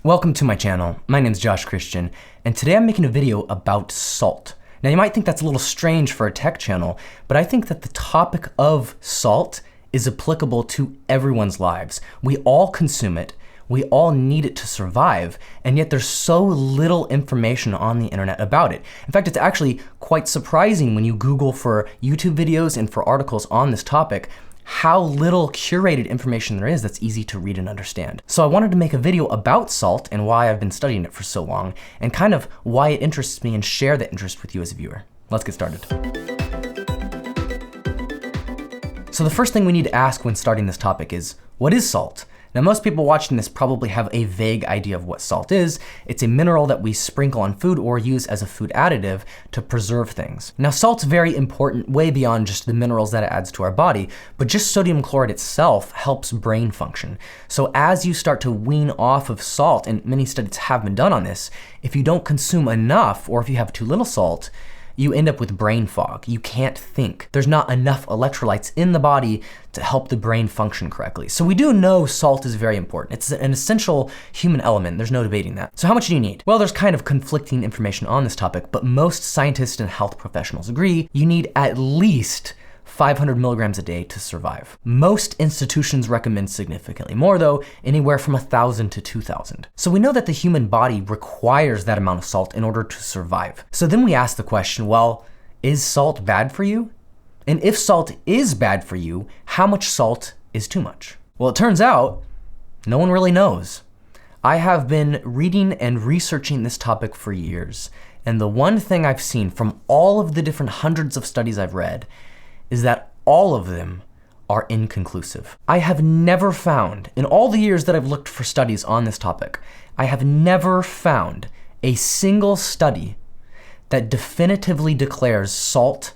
Welcome to my channel. My name's Josh Christian, and today I'm making a video about salt. Now you might think that's a little strange for a tech channel, but I think that the topic of salt is applicable to everyone's lives. We all consume it, we all need it to survive, and yet there's so little information on the internet about it. In fact, it's actually quite surprising when you Google for YouTube videos and for articles on this topic, how little curated information there is that's easy to read and understand. So I wanted to make a video about salt and why I've been studying it for so long, and kind of why it interests me and share that interest with you as a viewer. Let's get started. So the first thing we need to ask when starting this topic is, what is salt? Now most people watching this probably have a vague idea of what salt is. It's a mineral that we sprinkle on food or use as a food additive to preserve things. Now salt's very important way beyond just the minerals that it adds to our body, but just sodium chloride itself helps brain function. So as you start to wean off of salt, and many studies have been done on this, if you don't consume enough or if you have too little salt, you end up with brain fog. You can't think. There's not enough electrolytes in the body to help the brain function correctly. So we do know salt is very important. It's an essential human element. There's no debating that. So how much do you need? Well, there's kind of conflicting information on this topic, but most scientists and health professionals agree you need at least 500 milligrams a day to survive. Most institutions recommend significantly more though, anywhere from 1,000 to 2,000. So we know that the human body requires that amount of salt in order to survive. So then we ask the question, well, is salt bad for you? And if salt is bad for you, how much salt is too much? Well, it turns out no one really knows. I have been reading and researching this topic for years, and the one thing I've seen from all of the different hundreds of studies I've read is that all of them are inconclusive. I have never found, in all the years that I've looked for studies on this topic, I have never found a single study that definitively declares salt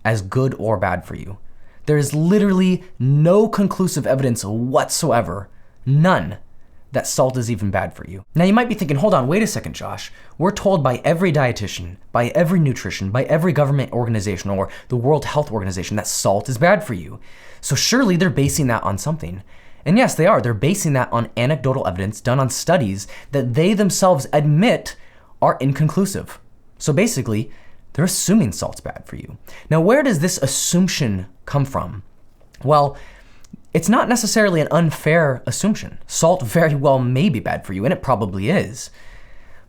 as good or bad for you. There is literally no conclusive evidence whatsoever, none, that salt is even bad for you. Now you might be thinking, hold on, wait a second, Josh. We're told by every dietitian, by every nutrition, by every government organization or the World Health Organization that salt is bad for you. So surely they're basing that on something. And yes, they are. They're basing that on anecdotal evidence done on studies that they themselves admit are inconclusive. So basically, they're assuming salt's bad for you. Now, where does this assumption come from? Well, it's not necessarily an unfair assumption. Salt very well may be bad for you, and it probably is.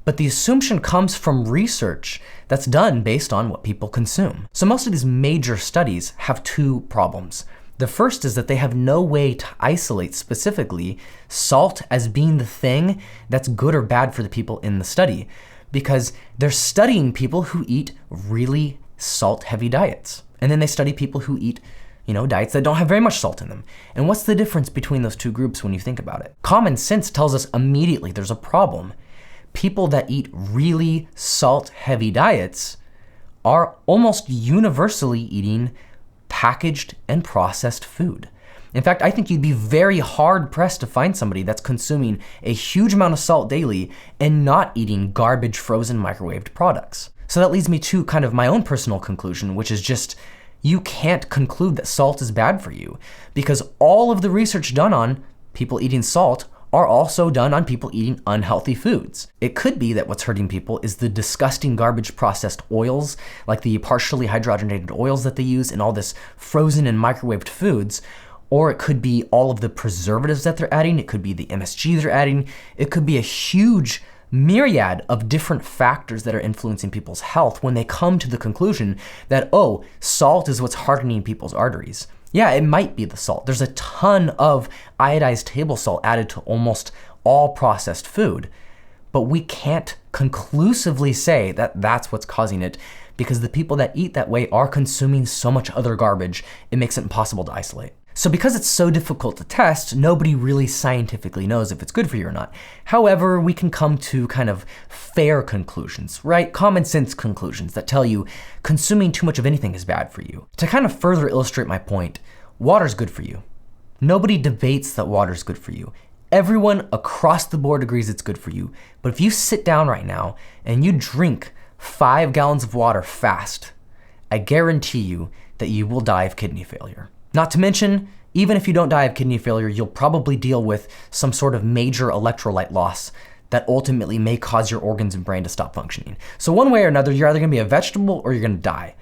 But the assumption comes from research that's done based on what people consume. So most of these major studies have two problems. The first is that they have no way to isolate specifically salt as being the thing that's good or bad for the people in the study, because they're studying people who eat really salt-heavy diets. And then they study people who eat diets that don't have very much salt in them. And what's the difference between those two groups when you think about it? Common sense tells us immediately there's a problem. People that eat really salt-heavy diets are almost universally eating packaged and processed food. In fact, I think you'd be very hard-pressed to find somebody that's consuming a huge amount of salt daily and not eating garbage frozen microwaved products. So that leads me to kind of my own personal conclusion, which is just, you can't conclude that salt is bad for you because all of the research done on people eating salt are also done on people eating unhealthy foods. It could be that what's hurting people is the disgusting garbage processed oils, like the partially hydrogenated oils that they use in all this frozen and microwaved foods, or it could be all of the preservatives that they're adding. It could be the MSG they're adding. It could be a huge myriad of different factors that are influencing people's health when they come to the conclusion that, oh, salt is what's hardening people's arteries. Yeah, it might be the salt. There's a ton of iodized table salt added to almost all processed food, but we can't conclusively say that that's what's causing it because the people that eat that way are consuming so much other garbage, it makes it impossible to isolate. So because it's so difficult to test, nobody really scientifically knows if it's good for you or not. However, we can come to kind of fair conclusions, right? Common sense conclusions that tell you consuming too much of anything is bad for you. To kind of further illustrate my point, water's good for you. Nobody debates that water's good for you. Everyone across the board agrees it's good for you. But if you sit down right now and you drink 5 gallons of water fast, I guarantee you that you will die of kidney failure. Not to mention, even if you don't die of kidney failure, you'll probably deal with some sort of major electrolyte loss that ultimately may cause your organs and brain to stop functioning. So one way or another, you're either gonna be a vegetable or you're gonna die.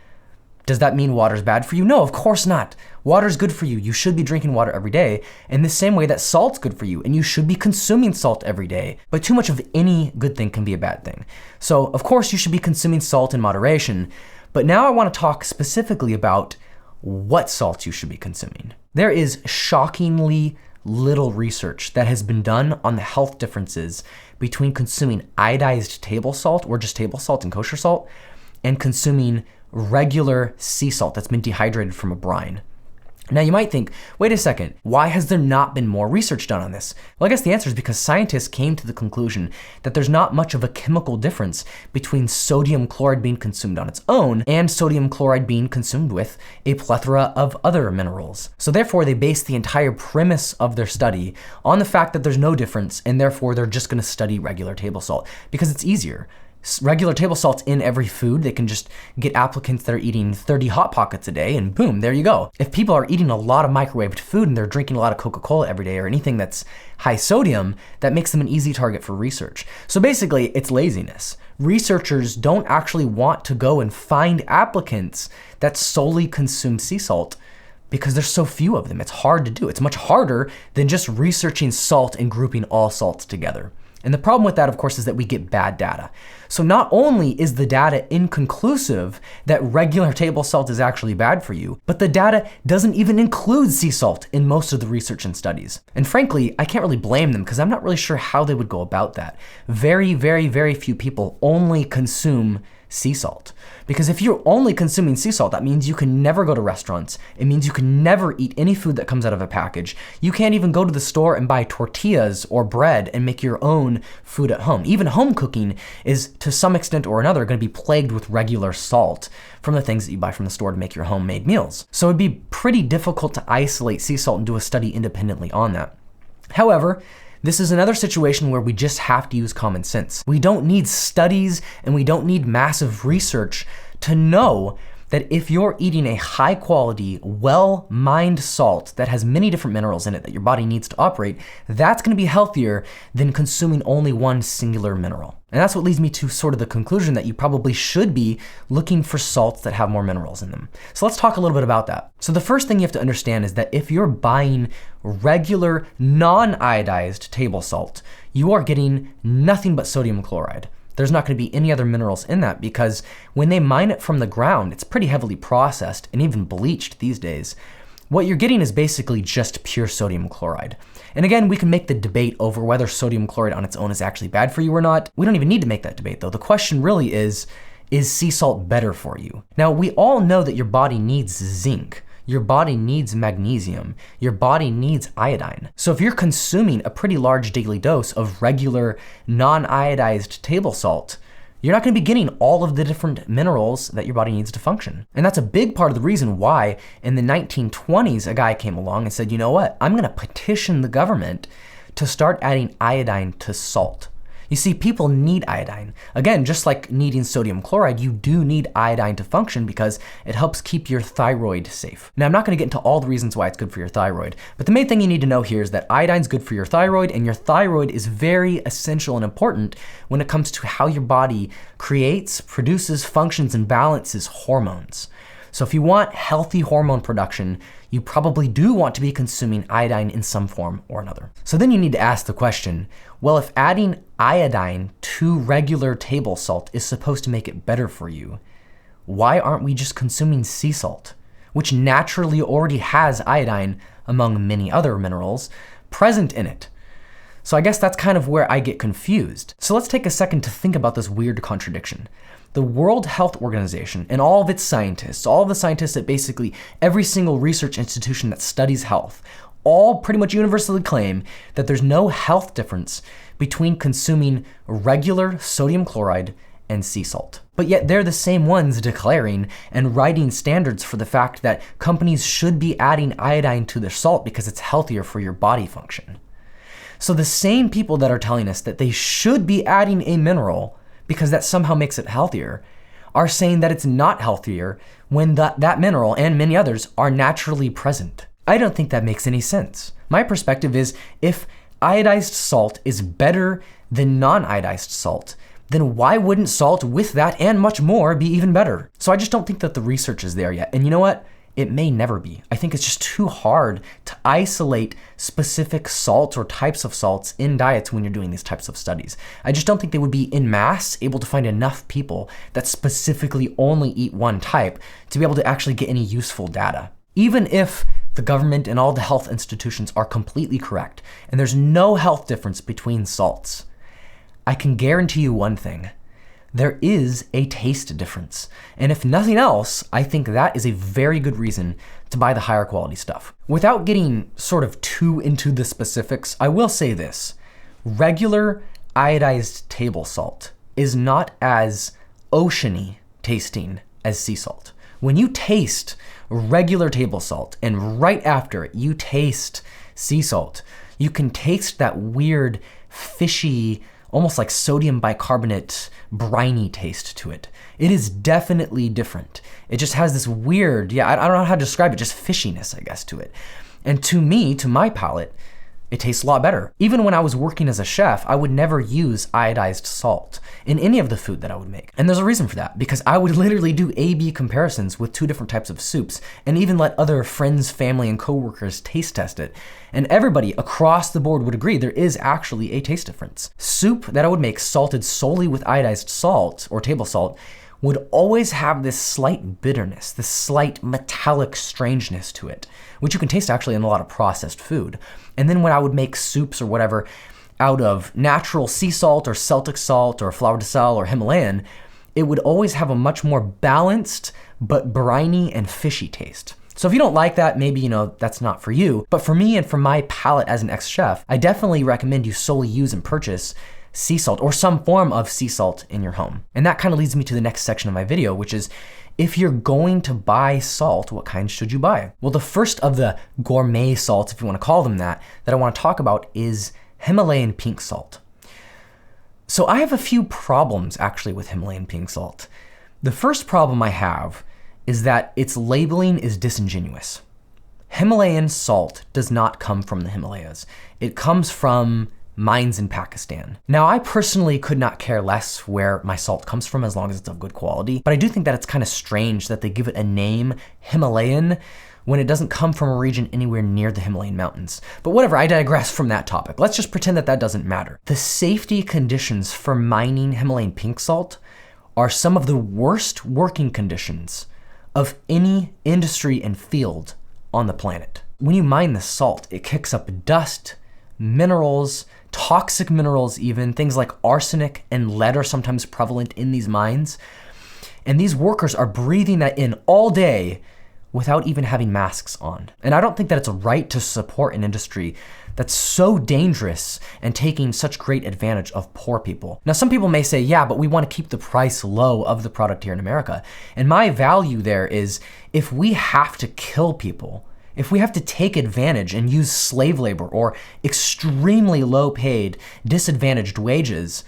Does that mean water's bad for you? No, of course not. Water's good for you. You should be drinking water every day in the same way that salt's good for you, and you should be consuming salt every day. But too much of any good thing can be a bad thing. So of course you should be consuming salt in moderation, but now I want to talk specifically about what salts you should be consuming. There is shockingly little research that has been done on the health differences between consuming iodized table salt, or just table salt and kosher salt, and consuming regular sea salt that's been dehydrated from a brine. Now you might think, wait a second, why has there not been more research done on this? Well, I guess the answer is because scientists came to the conclusion that there's not much of a chemical difference between sodium chloride being consumed on its own and sodium chloride being consumed with a plethora of other minerals. So therefore they based the entire premise of their study on the fact that there's no difference, and therefore they're just gonna study regular table salt because it's easier. Regular table salt's in every food. They can just get applicants that are eating 30 Hot Pockets a day and boom, there you go. If people are eating a lot of microwaved food and they're drinking a lot of Coca-Cola every day or anything that's high sodium, that makes them an easy target for research. So basically, it's laziness. Researchers don't actually want to go and find applicants that solely consume sea salt because there's so few of them. It's hard to do. It's much harder than just researching salt and grouping all salts together. And the problem with that, of course, is that we get bad data. So not only is the data inconclusive that regular table salt is actually bad for you, but the data doesn't even include sea salt in most of the research and studies. And frankly, I can't really blame them because I'm not really sure how they would go about that. Very, very, very few people only consume sea salt. Because if you're only consuming sea salt, that means you can never go to restaurants. It means you can never eat any food that comes out of a package. You can't even go to the store and buy tortillas or bread and make your own food at home. Even home cooking is, to some extent or another, going to be plagued with regular salt from the things that you buy from the store to make your homemade meals. So it'd be pretty difficult to isolate sea salt and do a study independently on that. However, this is another situation where we just have to use common sense. We don't need studies and we don't need massive research to know that if you're eating a high quality, well-mined salt that has many different minerals in it that your body needs to operate, that's gonna be healthier than consuming only one singular mineral. And that's what leads me to sort of the conclusion that you probably should be looking for salts that have more minerals in them. So let's talk a little bit about that. So the first thing you have to understand is that if you're buying regular, non-iodized table salt, you are getting nothing but sodium chloride. There's not going to be any other minerals in that because when they mine it from the ground, it's pretty heavily processed and even bleached these days. What you're getting is basically just pure sodium chloride. And again, we can make the debate over whether sodium chloride on its own is actually bad for you or not. We don't even need to make that debate though. The question really is sea salt better for you? Now, we all know that your body needs zinc. Your body needs magnesium. Your body needs iodine. So if you're consuming a pretty large daily dose of regular non-iodized table salt, you're not gonna be getting all of the different minerals that your body needs to function. And that's a big part of the reason why in the 1920s, a guy came along and said, you know what? I'm gonna petition the government to start adding iodine to salt. You see, people need iodine. Again, just like needing sodium chloride, you do need iodine to function because it helps keep your thyroid safe. Now, I'm not gonna get into all the reasons why it's good for your thyroid, but the main thing you need to know here is that iodine's good for your thyroid, and your thyroid is very essential and important when it comes to how your body creates, produces, functions, and balances hormones. So if you want healthy hormone production, you probably do want to be consuming iodine in some form or another. So then you need to ask the question, well, if adding iodine to regular table salt is supposed to make it better for you, why aren't we just consuming sea salt, which naturally already has iodine among many other minerals present in it? So I guess that's kind of where I get confused. So let's take a second to think about this weird contradiction. The World Health Organization and all of its scientists, all of the scientists at basically every single research institution that studies health, all pretty much universally claim that there's no health difference between consuming regular sodium chloride and sea salt. But yet they're the same ones declaring and writing standards for the fact that companies should be adding iodine to their salt because it's healthier for your body function. So the same people that are telling us that they should be adding a mineral because that somehow makes it healthier, are saying that it's not healthier when that mineral and many others are naturally present. I don't think that makes any sense. My perspective is if iodized salt is better than non-iodized salt, then why wouldn't salt with that and much more be even better? So I just don't think that the research is there yet. And you know what? It may never be. I think it's just too hard to isolate specific salts or types of salts in diets when you're doing these types of studies. I just don't think they would be en masse able to find enough people that specifically only eat one type to be able to actually get any useful data. Even if the government and all the health institutions are completely correct and there's no health difference between salts, I can guarantee you one thing. There is a taste difference. And if nothing else, I think that is a very good reason to buy the higher quality stuff. Without getting sort of too into the specifics, I will say this. Regular iodized table salt is not as oceany tasting as sea salt. When you taste regular table salt and right after it, you taste sea salt, you can taste that weird, fishy, almost like sodium bicarbonate, briny taste to it. It is definitely different. It just has this weird, I don't know how to describe it, just fishiness, I guess, to it. And to me, to my palate, it tastes a lot better. Even when I was working as a chef, I would never use iodized salt in any of the food that I would make. And there's a reason for that, because I would literally do A/B comparisons with 2 different types of soups and even let other friends, family, and coworkers taste test it. And everybody across the board would agree there is actually a taste difference. Soup that I would make salted solely with iodized salt or table salt would always have this slight bitterness, this slight metallic strangeness to it, which you can taste actually in a lot of processed food. And then when I would make soups or whatever out of natural sea salt or Celtic salt or Fleur De Sel or Himalayan, it would always have a much more balanced but briny and fishy taste. So if you don't like that, maybe, that's not for you. But for me and for my palate as an ex-chef, I definitely recommend you solely use and purchase sea salt or some form of sea salt in your home. And that kind of leads me to the next section of my video, which is if you're going to buy salt, what kind should you buy? Well, the first of the gourmet salts, if you want to call them that I want to talk about is Himalayan pink salt. So I have a few problems actually with Himalayan pink salt. The first problem I have is that its labeling is disingenuous. Himalayan salt does not come from the Himalayas. It comes from mines in Pakistan. Now, I personally could not care less where my salt comes from as long as it's of good quality, but I do think that it's kind of strange that they give it a name, Himalayan, when it doesn't come from a region anywhere near the Himalayan mountains. But whatever, I digress from that topic. Let's just pretend that that doesn't matter. The safety conditions for mining Himalayan pink salt are some of the worst working conditions of any industry and field on the planet. When you mine the salt, it kicks up dust, minerals, toxic minerals even, things like arsenic and lead are sometimes prevalent in these mines. And these workers are breathing that in all day without even having masks on. And I don't think that it's right to support an industry that's so dangerous and taking such great advantage of poor people. Now, some people may say, yeah, but we want to keep the price low of the product here in America. And my value there is if we have to kill people, if we have to take advantage and use slave labor or extremely low paid, disadvantaged wages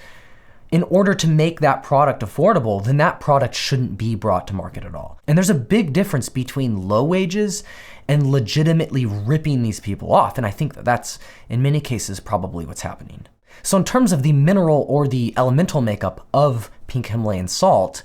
in order to make that product affordable, then that product shouldn't be brought to market at all. And there's a big difference between low wages and legitimately ripping these people off. And I think that that's, in many cases, probably what's happening. So in terms of the mineral or the elemental makeup of pink Himalayan salt,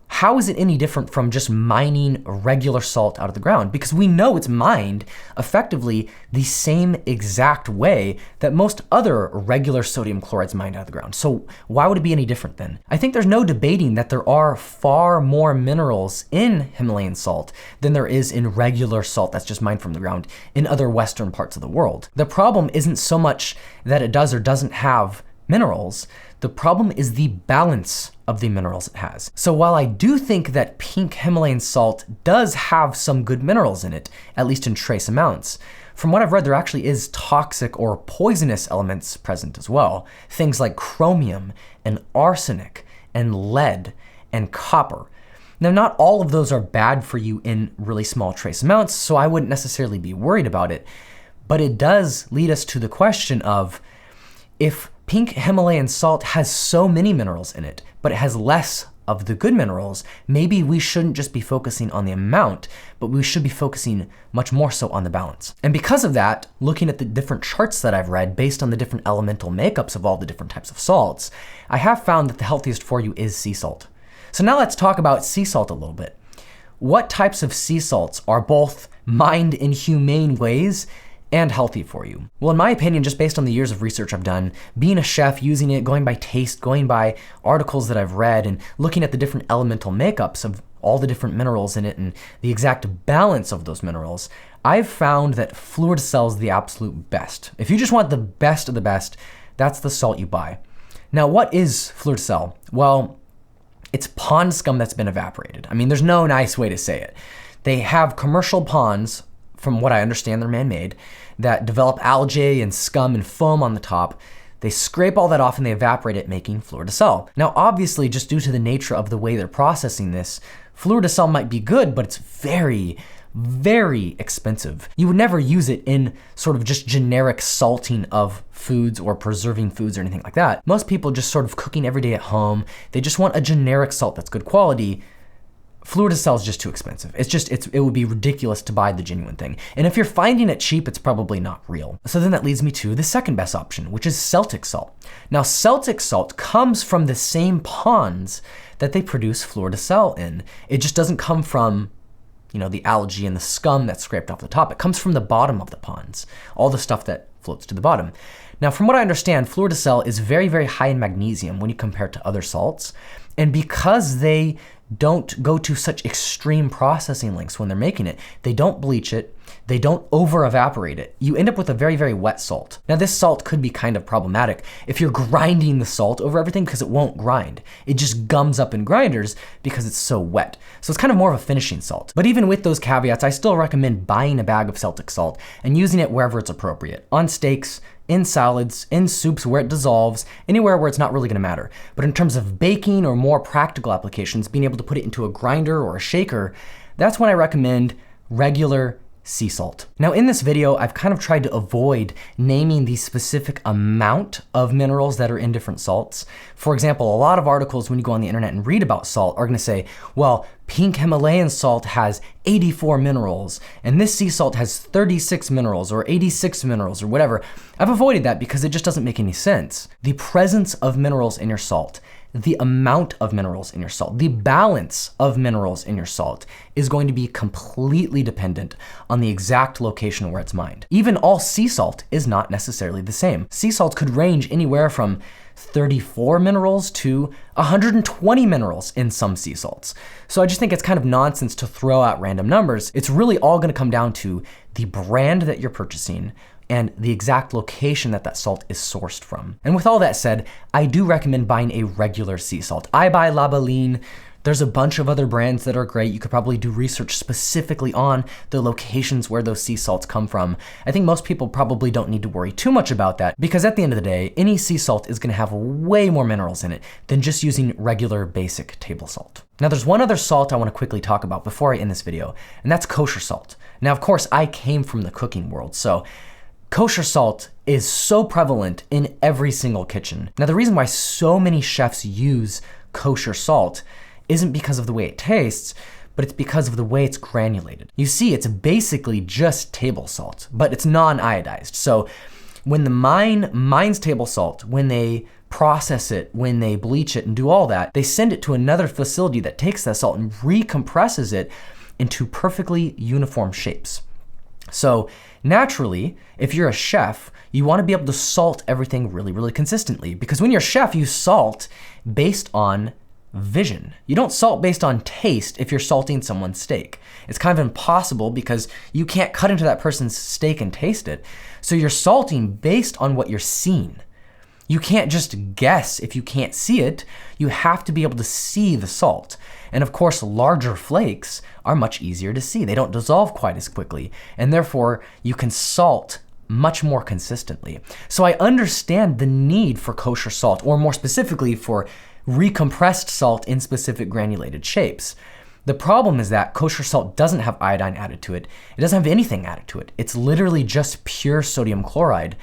how is it any different from just mining regular salt out of the ground? Because we know it's mined effectively the same exact way that most other regular sodium chloride's mined out of the ground. So why would it be any different then? I think there's no debating that there are far more minerals in Himalayan salt than there is in regular salt that's just mined from the ground in other Western parts of the world. The problem isn't so much that it does or doesn't have minerals. The problem is the balance of the minerals it has. So while I do think that pink Himalayan salt does have some good minerals in it, at least in trace amounts, from what I've read, there actually is toxic or poisonous elements present as well. Things like chromium and arsenic and lead and copper. Now, not all of those are bad for you in really small trace amounts, so I wouldn't necessarily be worried about it. But it does lead us to the question of, if pink Himalayan salt has so many minerals in it, but it has less of the good minerals, maybe we shouldn't just be focusing on the amount, but we should be focusing much more so on the balance. And because of that, looking at the different charts that I've read based on the different elemental makeups of all the different types of salts, I have found that the healthiest for you is sea salt. So now let's talk about sea salt a little bit. What types of sea salts are both mined in humane ways and healthy for you? Well, in my opinion, just based on the years of research I've done, being a chef, using it, going by taste, going by articles that I've read, and looking at the different elemental makeups of all the different minerals in it and the exact balance of those minerals, I've found that Fleur De Sel is the absolute best. If you just want the best of the best, that's the salt you buy. Now, what is Fleur De Sel? Well, it's pond scum that's been evaporated. I mean, there's no nice way to say it. They have commercial ponds, from what I understand they're man-made, that develop algae and scum and foam on the top. They scrape all that off and they evaporate it, making Fleur De Sel. Now, obviously, just due to the nature of the way they're processing this, Fleur De Sel might be good, but it's very, very expensive. You would never use it in sort of just generic salting of foods or preserving foods or anything like that. Most people just sort of cooking every day at home, they just want a generic salt that's good quality. Fleur De Sel is just too expensive. It would be ridiculous to buy the genuine thing. And if you're finding it cheap, it's probably not real. So then that leads me to the second best option, which is Celtic Salt. Now, Celtic Salt comes from the same ponds that they produce Fleur De Sel in. It just doesn't come from, the algae and the scum that's scraped off the top. It comes from the bottom of the ponds, all the stuff that floats to the bottom. Now, from what I understand, Fleur De Sel is very, very high in magnesium when you compare it to other salts. And because they don't go to such extreme processing lengths when they're making it, they don't bleach it, they don't over evaporate it. You end up with a very, very wet salt. Now, this salt could be kind of problematic if you're grinding the salt over everything, because it won't grind. It just gums up in grinders because it's so wet. So it's kind of more of a finishing salt. But even with those caveats, I still recommend buying a bag of Celtic salt and using it wherever it's appropriate. On steaks, in salads, in soups where it dissolves, anywhere where it's not really gonna matter. But in terms of baking or more practical applications, being able to put it into a grinder or a shaker, that's when I recommend regular sea salt. Now, in this video, I've kind of tried to avoid naming the specific amount of minerals that are in different salts. For example, a lot of articles when you go on the internet and read about salt are gonna say, well, pink Himalayan salt has 84 minerals, and this sea salt has 36 minerals or 86 minerals or whatever. I've avoided that because it just doesn't make any sense. The presence of minerals in your salt, the amount of minerals in your salt, the balance of minerals in your salt is going to be completely dependent on the exact location where it's mined. Even all sea salt is not necessarily the same. Sea salt could range anywhere from 34 minerals to 120 minerals in some sea salts. So I just think it's kind of nonsense to throw out random numbers. It's really all gonna come down to the brand that you're purchasing and the exact location that that salt is sourced from. And with all that said, I do recommend buying a regular sea salt. I buy La Baleen. There's a bunch of other brands that are great. You could probably do research specifically on the locations where those sea salts come from. I think most people probably don't need to worry too much about that, because at the end of the day, any sea salt is gonna have way more minerals in it than just using regular basic table salt. Now, there's one other salt I wanna quickly talk about before I end this video, and that's kosher salt. Now, of course, I came from the cooking world, so kosher salt is so prevalent in every single kitchen. Now, the reason why so many chefs use kosher salt isn't because of the way it tastes, but it's because of the way it's granulated. You see, it's basically just table salt, but it's non-iodized. So when the mine mines table salt, when they process it, when they bleach it and do all that, they send it to another facility that takes that salt and recompresses it into perfectly uniform shapes. So naturally, if you're a chef, you want to be able to salt everything really, really consistently, because when you're a chef, you salt based on vision. You don't salt based on taste if you're salting someone's steak. It's kind of impossible because you can't cut into that person's steak and taste it. So you're salting based on what you're seeing. You can't just guess if you can't see it. You have to be able to see the salt. And of course, larger flakes are much easier to see. They don't dissolve quite as quickly, and therefore you can salt much more consistently. So I understand the need for kosher salt, or more specifically for recompressed salt in specific granulated shapes. The problem is that kosher salt doesn't have iodine added to it. It doesn't have anything added to it. It's literally just pure sodium chloride.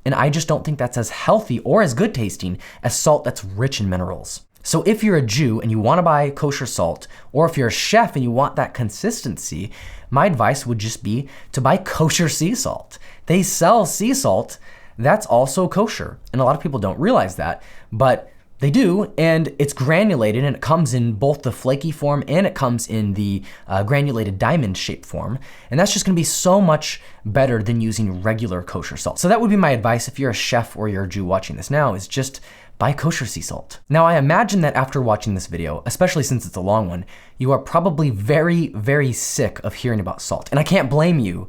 And I just don't think that's as healthy or as good tasting as salt that's rich in minerals. So if you're a Jew and you want to buy kosher salt, or if you're a chef and you want that consistency, my advice would just be to buy kosher sea salt. They sell sea salt that's also kosher. And a lot of people don't realize that, but they do, and it's granulated, and it comes in both the flaky form and it comes in the granulated diamond shaped form. And that's just gonna be so much better than using regular kosher salt. So that would be my advice if you're a chef or you're a Jew watching this now, is just buy kosher sea salt. Now, I imagine that after watching this video, especially since it's a long one, you are probably very, very sick of hearing about salt. And I can't blame you,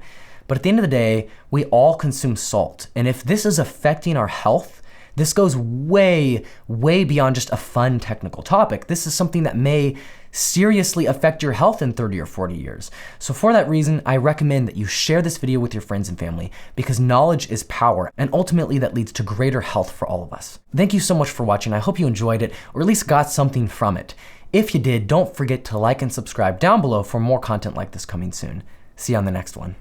but at the end of the day, we all consume salt. And if this is affecting our health, this goes way, way beyond just a fun technical topic. This is something that may seriously affect your health in 30 or 40 years. So for that reason, I recommend that you share this video with your friends and family, because knowledge is power, and ultimately that leads to greater health for all of us. Thank you so much for watching. I hope you enjoyed it, or at least got something from it. If you did, don't forget to like and subscribe down below for more content like this coming soon. See you on the next one.